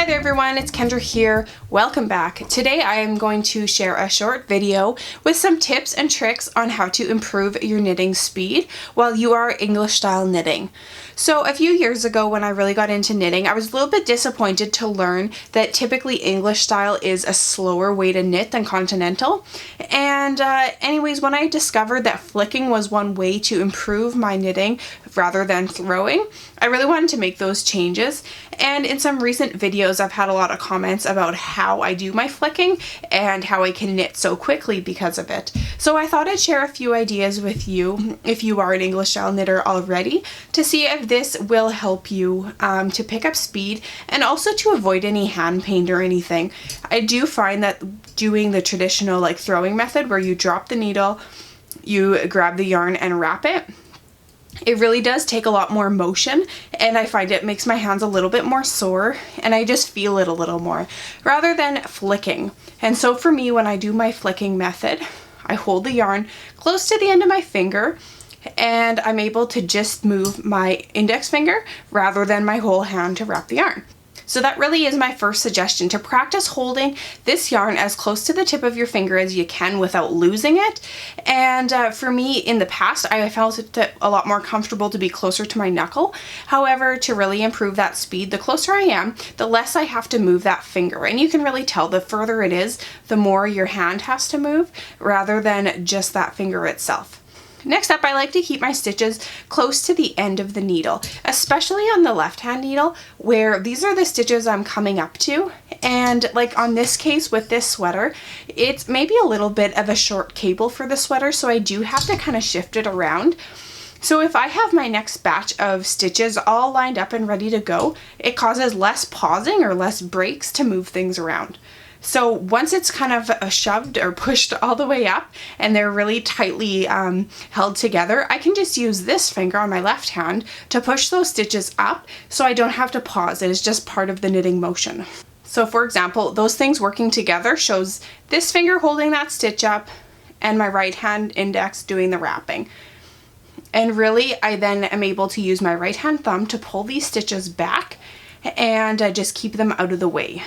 Hi there everyone, it's Kendra here. Welcome back. Today I am going to share a short video with some tips and tricks on how to improve your knitting speed while you are English style knitting. So a few years ago when I really got into knitting, I was a little bit disappointed to learn that typically English style is a slower way to knit than continental. And anyways, when I discovered that flicking was one way to improve my knitting rather than throwing, I really wanted to make those changes. And in some recent videos, I've had a lot of comments about how I do my flicking and how I can knit so quickly because of it. So I thought I'd share a few ideas with you if you are an English style knitter already to see if this will help you to pick up speed and also to avoid any hand pain or anything. I do find that doing the traditional like throwing method where you drop the needle, you grab the yarn and wrap it, it really does take a lot more motion, and I find it makes my hands a little bit more sore and I just feel it a little more rather than flicking. And so for me, when I do my flicking method, I hold the yarn close to the end of my finger and I'm able to just move my index finger rather than my whole hand to wrap the yarn. So that really is my first suggestion, to practice holding this yarn as close to the tip of your finger as you can without losing it. And for me in the past, I felt it a lot more comfortable to be closer to my knuckle. However, to really improve that speed, the closer I am, the less I have to move that finger. And you can really tell the further it is, the more your hand has to move rather than just that finger itself. Next up, I like to keep my stitches close to the end of the needle, especially on the left hand needle where these are the stitches I'm coming up to. And like on this case with this sweater, it's maybe a little bit of a short cable for the sweater, so I do have to kind of shift it around. So if I have my next batch of stitches all lined up and ready to go, it causes less pausing or less breaks to move things around. So once it's kind of shoved or pushed all the way up and they're really tightly held together, I can just use this finger on my left hand to push those stitches up so I don't have to pause. It is just part of the knitting motion. So for example, those things working together shows this finger holding that stitch up and my right hand index doing the wrapping. And really, I then am able to use my right hand thumb to pull these stitches back and just keep them out of the way.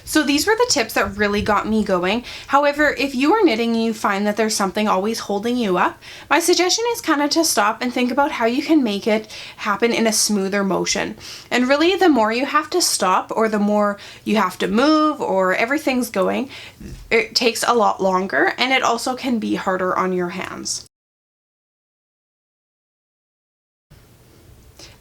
So these were the tips that really got me going. However, if you are knitting and you find that there's something always holding you up, my suggestion is kind of to stop and think about how you can make it happen in a smoother motion. And really, the more you have to stop or the more you have to move or everything's going, it takes a lot longer and it also can be harder on your hands.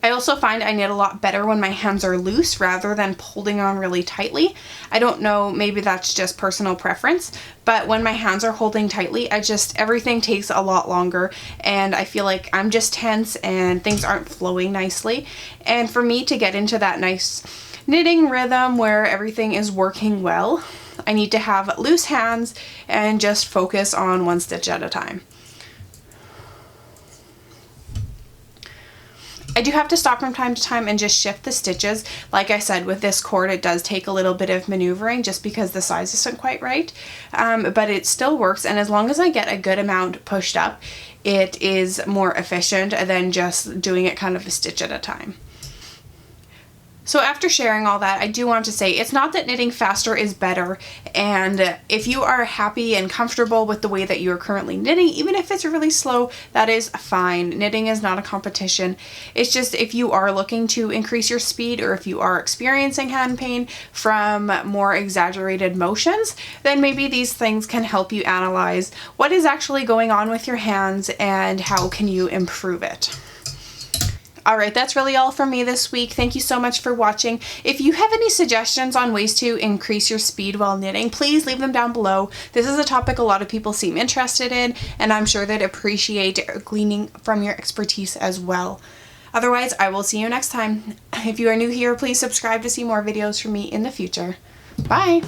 I also find I knit a lot better when my hands are loose rather than holding on really tightly. I don't know, maybe that's just personal preference, but when my hands are holding tightly, everything takes a lot longer and I feel like I'm just tense and things aren't flowing nicely. And for me to get into that nice knitting rhythm where everything is working well, I need to have loose hands and just focus on one stitch at a time. I do have to stop from time to time and just shift the stitches. Like I said, with this cord, it does take a little bit of maneuvering just because the size isn't quite right, but it still works. And as long as I get a good amount pushed up, it is more efficient than just doing it kind of a stitch at a time. So after sharing all that, I do want to say it's not that knitting faster is better, and if you are happy and comfortable with the way that you are currently knitting, even if it's really slow, that is fine. Knitting is not a competition. It's just if you are looking to increase your speed or if you are experiencing hand pain from more exaggerated motions, then maybe these things can help you analyze what is actually going on with your hands and how can you improve it. Alright, that's really all from me this week. Thank you so much for watching. If you have any suggestions on ways to increase your speed while knitting, please leave them down below. This is a topic a lot of people seem interested in, and I'm sure they'd appreciate gleaning from your expertise as well. Otherwise, I will see you next time. If you are new here, please subscribe to see more videos from me in the future. Bye!